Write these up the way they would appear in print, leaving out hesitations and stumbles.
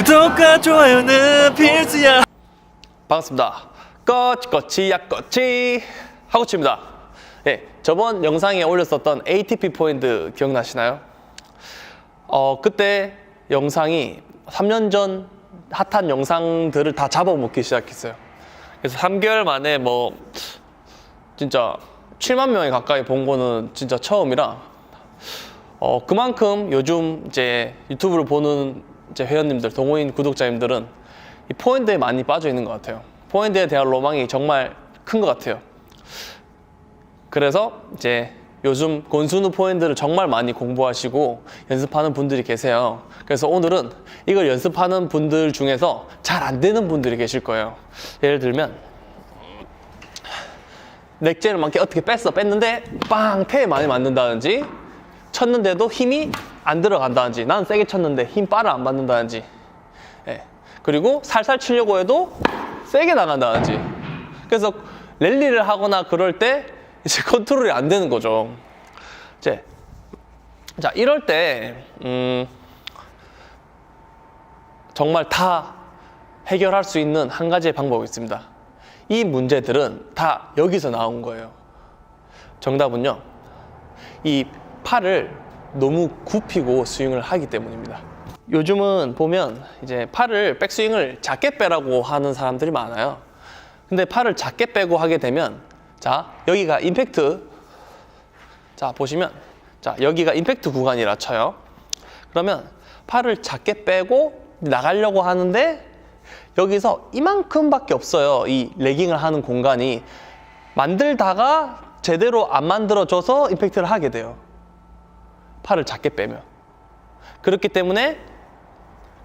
구독과 좋아요는 필수야. 반갑습니다. 꺼치야 꺼치 하고치입니다. 예, 저번 영상에 올렸었던 ATP 포인트 기억나시나요? 그때 영상이 3년 전 핫한 영상들을 다 잡아먹기 시작했어요. 그래서 3개월 만에 진짜 7만 명이 가까이 본 거는 진짜 처음이라 그만큼 요즘 이제 유튜브를 보는 이제 회원님들, 동호인 구독자님들은 이 포핸드에 많이 빠져 있는 것 같아요. 포핸드에 대한 로망이 정말 큰 것 같아요. 그래서 이제 요즘 곤순우 포핸드를 정말 많이 공부하시고 연습하는 분들이 계세요. 그래서 오늘은 이걸 연습하는 분들 중에서 잘 안 되는 분들이 계실 거예요. 예를 들면 넥제를 막 어떻게 뺐는데 빵! 폐에 많이 맞는다든지, 쳤는데도 힘이 안 들어간다든지, 난 세게 쳤는데 힘 빨아 안 받는다든지, 예. 그리고 살살 치려고 해도 세게 나간다든지, 그래서 랠리를 하거나 그럴 때 이제 컨트롤이 안 되는 거죠. 자, 이럴 때 정말 다 해결할 수 있는 한 가지의 방법이 있습니다. 이 문제들은 다 여기서 나온 거예요. 정답은요, 이 팔을 너무 굽히고 스윙을 하기 때문입니다. 요즘은 보면 이제 팔을 백스윙을 작게 빼라고 하는 사람들이 많아요. 근데 팔을 작게 빼고 하게 되면, 자, 여기가 임팩트, 자 보시면, 자 여기가 임팩트 구간이라 쳐요. 그러면 팔을 작게 빼고 나가려고 하는데 여기서 이만큼밖에 없어요. 이 레깅을 하는 공간이. 만들다가 제대로 안 만들어져서 임팩트를 하게 돼요. 팔을 작게 빼면. 그렇기 때문에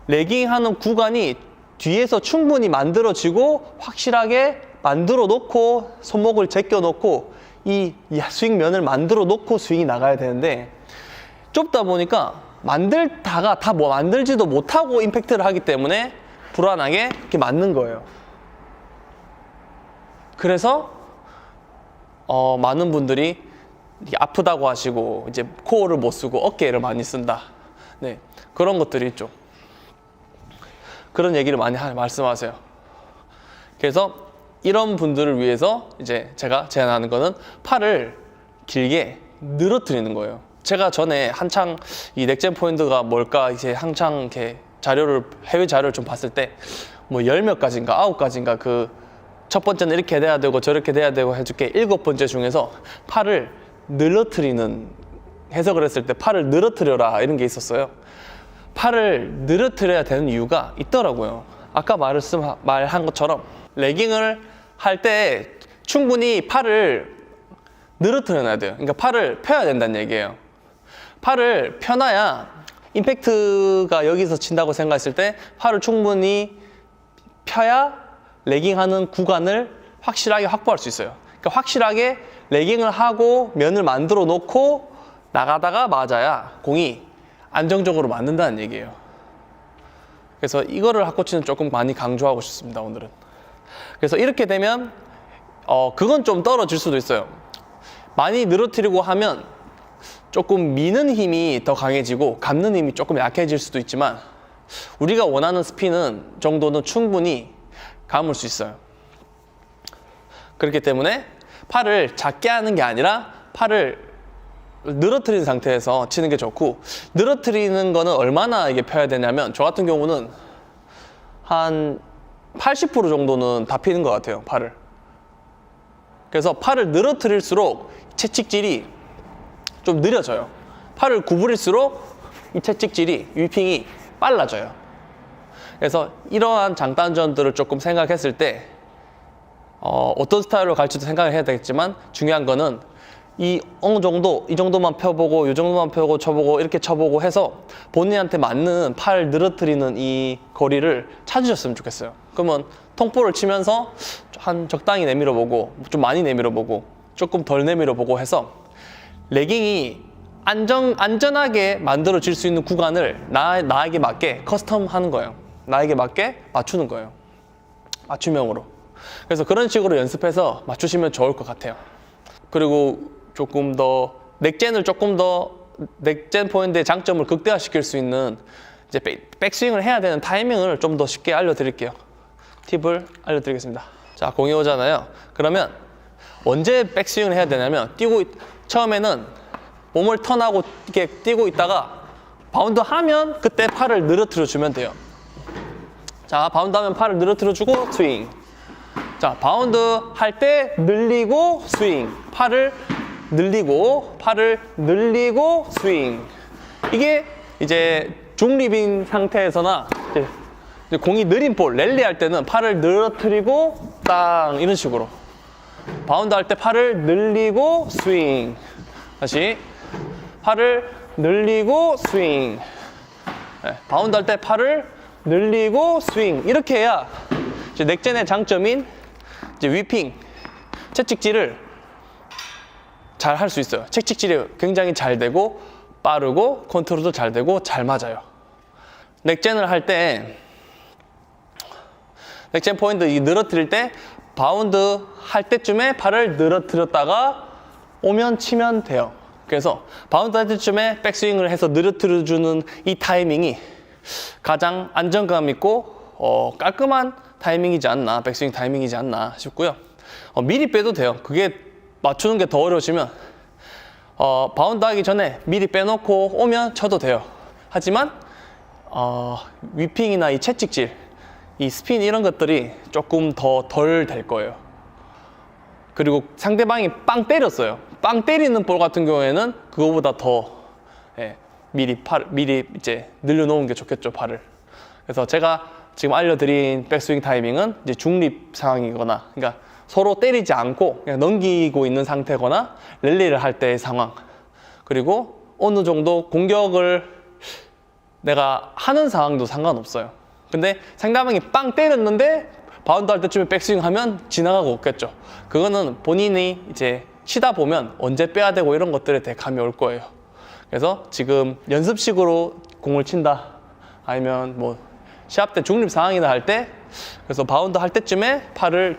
레깅하는 구간이 뒤에서 충분히 만들어지고 확실하게 만들어 놓고 손목을 제껴 놓고 이 스윙 면을 만들어 놓고 스윙이 나가야 되는데, 좁다 보니까 만들다가 다 만들지도 못하고 임팩트를 하기 때문에 불안하게 이렇게 맞는 거예요. 그래서 많은 분들이 아프다고 하시고 이제 코어를 못 쓰고 어깨를 많이 쓴다. 네, 그런 것들이 있죠. 그런 얘기를 많이 말씀하세요. 그래서 이런 분들을 위해서 이제 제가 제안하는 거는 팔을 길게 늘어뜨리는 거예요. 제가 전에 한창 이 넥젠 포인트가 뭘까 이제 한창 이렇게 해외 자료를 좀 봤을 때 뭐 10몇 가지인가 9가지인가 그 첫 번째는 이렇게 돼야 되고 저렇게 돼야 되고 해줄게 7번째 중에서 팔을 늘어뜨리는 해석을 했을 때 팔을 늘어뜨려라 이런 게 있었어요. 팔을 늘어뜨려야 되는 이유가 있더라고요. 아까 말한 것처럼 레깅을 할 때 충분히 팔을 늘어뜨려 놔야 돼요. 그러니까 팔을 펴야 된다는 얘기예요. 팔을 펴놔야 임팩트가 여기서 친다고 생각했을 때 팔을 충분히 펴야 레깅하는 구간을 확실하게 확보할 수 있어요. 그러니까 확실하게 레깅을 하고 면을 만들어 놓고 나가다가 맞아야 공이 안정적으로 맞는다는 얘기예요. 그래서 이거를 핫코치는 조금 많이 강조하고 싶습니다, 오늘은. 그래서 이렇게 되면 그건 좀 떨어질 수도 있어요. 많이 늘어뜨리고 하면 조금 미는 힘이 더 강해지고 감는 힘이 조금 약해질 수도 있지만 우리가 원하는 스피는 정도는 충분히 감을 수 있어요. 그렇기 때문에 팔을 작게 하는 게 아니라 팔을 늘어뜨린 상태에서 치는 게 좋고, 늘어뜨리는 거는 얼마나 이게 펴야 되냐면 저 같은 경우는 한 80% 정도는 다 피는 것 같아요, 팔을. 그래서 팔을 늘어뜨릴수록 채찍질이 좀 느려져요. 팔을 구부릴수록 이 채찍질이, 위핑이 빨라져요. 그래서 이러한 장단점들을 조금 생각했을 때 어떤 스타일로 갈지도 생각을 해야 되겠지만 중요한 거는 이 정도만 펴보고 이 정도만 펴고 쳐보고 이렇게 쳐보고 해서 본인한테 맞는 팔 늘어뜨리는 이 거리를 찾으셨으면 좋겠어요. 그러면 통볼을 치면서 한 적당히 내밀어 보고 좀 많이 내밀어 보고 조금 덜 내밀어 보고 해서 레깅이 안전하게 만들어질 수 있는 구간을 나에게 맞게 커스텀 하는 거예요. 나에게 맞게 맞추는 거예요. 맞춤형으로. 그래서 그런 식으로 연습해서 맞추시면 좋을 것 같아요. 그리고 조금 더 넥젠 포인트의 장점을 극대화시킬 수 있는 이제 백스윙을 해야 되는 타이밍을 좀 더 쉽게 알려드릴게요. 팁을 알려드리겠습니다. 자, 공이 오잖아요. 그러면 언제 백스윙을 해야 되냐면 처음에는 몸을 턴하고 이렇게 뛰고 있다가 바운드 하면 그때 팔을 늘어뜨려 주면 돼요. 자, 바운드 하면 팔을 늘어뜨려 주고 스윙. 자, 바운드 할 때 늘리고 스윙. 팔을 늘리고 스윙. 이게 이제 중립인 상태에서나 이제 공이 느린 볼, 랠리 할 때는 팔을 늘어뜨리고 땅 이런 식으로. 바운드 할 때 팔을 늘리고 스윙. 다시 팔을 늘리고 스윙. 네, 바운드 할 때 팔을 늘리고 스윙. 이렇게 해야 이제 넥젠의 장점인 이제 위핑, 채찍질을 잘 할 수 있어요. 채찍질이 굉장히 잘 되고 빠르고 컨트롤도 잘 되고 잘 맞아요. 넥젠을 할 때 넥젠 포인트 늘어뜨릴 때 바운드 할 때쯤에 팔을 늘어뜨렸다가 오면 치면 돼요. 그래서 바운드 할 때쯤에 백스윙을 해서 늘어뜨려주는 이 타이밍이 가장 안정감 있고 깔끔한 타이밍이지 않나, 백스윙 타이밍이지 않나 싶고요. 미리 빼도 돼요. 그게 맞추는 게 더 어려우시면 바운드 하기 전에 미리 빼놓고 오면 쳐도 돼요. 하지만 위핑이나 이 채찍질, 이 스핀 이런 것들이 조금 더 덜 될 거예요. 그리고 상대방이 빵 때렸어요. 빵 때리는 볼 같은 경우에는 그거보다 더 미리 이제 늘려놓은 게 좋겠죠, 팔을. 그래서 제가 지금 알려드린 백스윙 타이밍은 이제 중립 상황이거나, 그러니까 서로 때리지 않고 그냥 넘기고 있는 상태거나 랠리를 할 때의 상황, 그리고 어느 정도 공격을 내가 하는 상황도 상관없어요. 근데 상대방이 빵 때렸는데 바운드 할 때쯤에 백스윙 하면 지나가고 없겠죠. 그거는 본인이 이제 치다 보면 언제 빼야 되고 이런 것들에 대해 감이 올 거예요. 그래서 지금 연습식으로 공을 친다, 아니면 뭐 시합 때 중립 상황이나 할 때, 그래서 바운드 할 때쯤에 팔을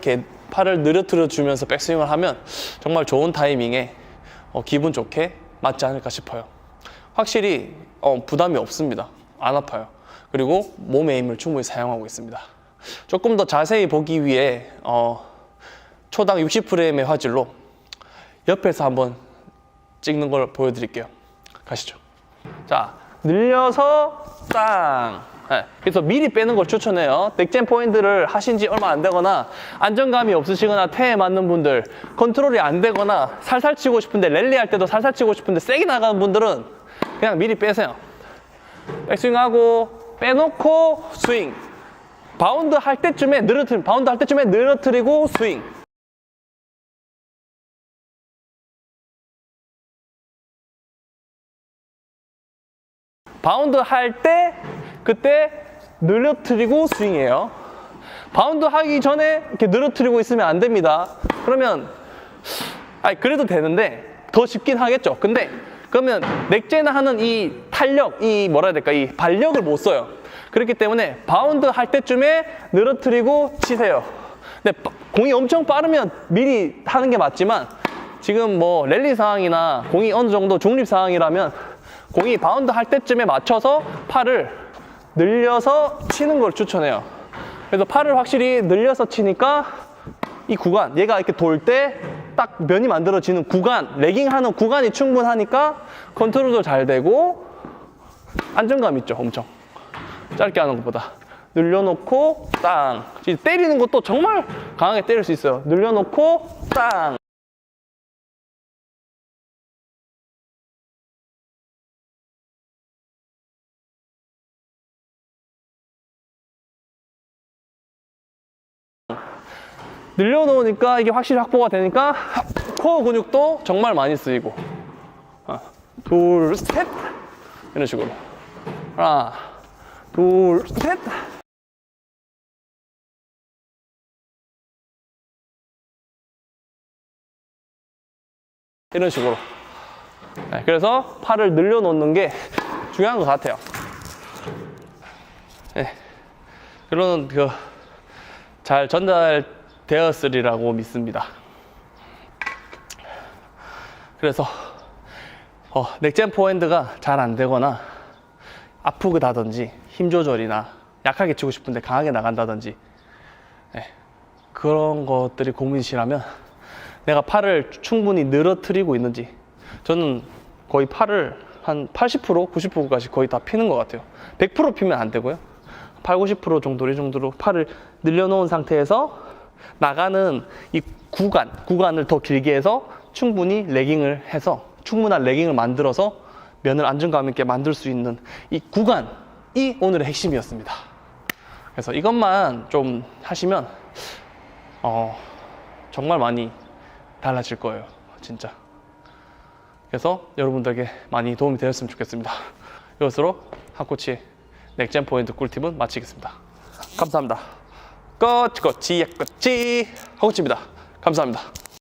늘어뜨려 주면서 백스윙을 하면 정말 좋은 타이밍에 기분 좋게 맞지 않을까 싶어요. 확실히 부담이 없습니다. 안 아파요. 그리고 몸의 힘을 충분히 사용하고 있습니다. 조금 더 자세히 보기 위해 초당 60프레임의 화질로 옆에서 한번 찍는 걸 보여드릴게요. 가시죠. 자, 늘려서 땅. 네, 그래서 미리 빼는 걸 추천해요. 넥젠 포인트를 하신 지 얼마 안 되거나 안정감이 없으시거나 태에 맞는 분들, 컨트롤이 안 되거나 살살 치고 싶은데 랠리 할 때도 살살 치고 싶은데 세게 나가는 분들은 그냥 미리 빼세요. 백스윙하고 빼놓고 스윙. 바운드 할 때쯤에 늘어뜨리고 스윙. 바운드 할 때 그때 늘어뜨리고 스윙이에요. 바운드 하기 전에 이렇게 늘어뜨리고 있으면 안 됩니다. 그러면 그래도 되는데 더 쉽긴 하겠죠. 근데 그러면 넥젠 하는 이 탄력, 이 뭐라 해야 될까, 이 발력을 못 써요. 그렇기 때문에 바운드 할 때쯤에 늘어뜨리고 치세요. 근데 공이 엄청 빠르면 미리 하는 게 맞지만 지금 뭐 랠리 상황이나 공이 어느 정도 중립 상황이라면 공이 바운드 할 때쯤에 맞춰서 팔을 늘려서 치는 걸 추천해요. 그래서 팔을 확실히 늘려서 치니까 이 구간, 얘가 이렇게 돌 때 딱 면이 만들어지는 구간, 레깅하는 구간이 충분하니까 컨트롤도 잘 되고 안정감 있죠, 엄청. 짧게 하는 것보다. 늘려놓고 땅. 때리는 것도 정말 강하게 때릴 수 있어요. 늘려놓고 땅. 늘려놓으니까 이게 확실히 확보가 되니까 코어 근육도 정말 많이 쓰이고. 둘, 셋. 이런 식으로. 하나, 둘, 셋. 이런 식으로. 네, 그래서 팔을 늘려놓는 게 중요한 것 같아요. 네, 그런 잘 전달되었으리라고 믿습니다. 그래서 넥젠 포핸드가 잘 안 되거나 아프다든지 힘 조절이나 약하게 치고 싶은데 강하게 나간다든지 그런 것들이 고민이시라면 내가 팔을 충분히 늘어뜨리고 있는지, 저는 거의 팔을 한 80%, 90%까지 거의 다 피는 것 같아요. 100% 피면 안 되고요. 8, 90% 정도, 이 정도로 팔을 늘려놓은 상태에서 나가는 이 구간을 더 길게 해서 충분히 레깅을 해서 충분한 레깅을 만들어서 면을 안정감 있게 만들 수 있는 이 구간이 오늘의 핵심이었습니다. 그래서 이것만 좀 하시면 정말 많이 달라질 거예요, 진짜. 그래서 여러분들에게 많이 도움이 되었으면 좋겠습니다. 이것으로 하코치의 넥젠 포인트 꿀팁은 마치겠습니다. 감사합니다. 꼬치 하코치입니다. 감사합니다.